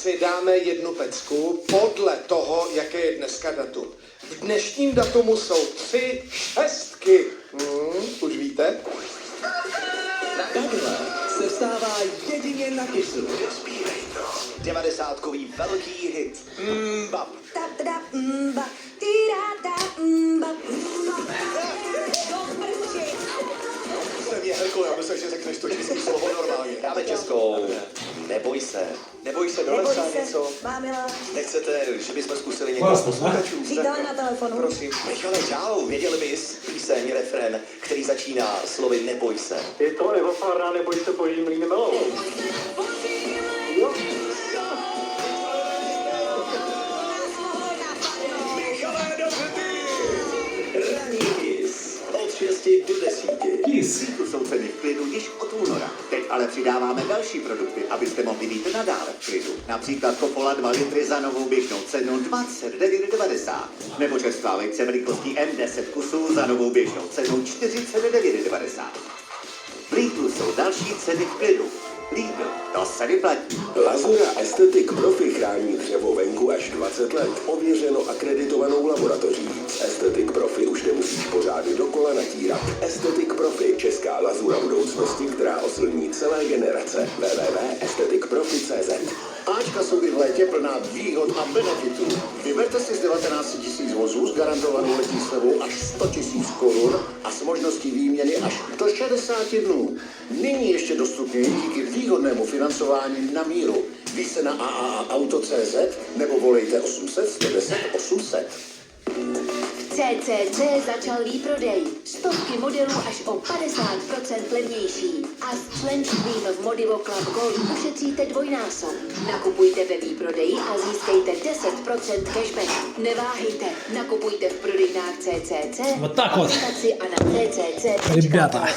si dáme jednu pecku podle toho, jaké je dneska datum. V dnešním datumu jsou 3 šestky. Už víte? Takhle se vstává jedině na Kissu. Nezbírej to. 90kový velký hit. Mbap. Jsem je Herko, já myslím, že řekneš to český slovo normálně. Dáme českou. Neboj se. Neboj se, do lesa něco. Mámila, Nechcete, že bychom zkusili někoho z posluchačů? přítele na telefonu. Prosím. Michale, čau, věděli bys píseň, refrén, který začíná slovy neboj se. Je to Eva Farná, neboj se boží mlýny melou. Jo. Michale, dobře ty! Ranní Kiss. Od 6 do 10. Kiss. Tu jsou ceny v klidu již od února. Teď ale přidáváme další produkty, abyste mohli být nadále v klidu. Například Coppola 2 litry za novou běžnou cenu 29,90. Nebo čerstvá vejce velikostí M10 kusů za novou běžnou cenu 49,90. V Lidlu jsou další ceny v klidu. Lidl, to se vyplatí. Lazura Aesthetic Profi chrání dřevo venku až 20 let. Ověřeno akreditovanou laboratoří. Aesthetic Profi už nemusíš pořády dokola natírat. Aesthetic Profi, česká lazura budoucnosti, která oslní celé generace. www.aestheticprofi.cz. Ačka jsou i v létě plná výhod a benefitů. Vyberte si z 19 000 vozů s garantovanou letní slevou až 100 000 korun a s možností výměny až do 60 dnů. Nyní ještě dostupněji díky výhodnému financování na míru. Více na AAAauto.cz nebo volejte 800 110 800. CCC začal výprodej. Stovky modelů až o 50% levnější. A s členstvím v Modivo Club Gold ušetříte dvojnásob. Nakupujte ve výprodeji a získejte 10% cashback. Neváhejte, nakupujte v prodejnách CCC, Вот так вот. aplikaci a na CCC. Ребята.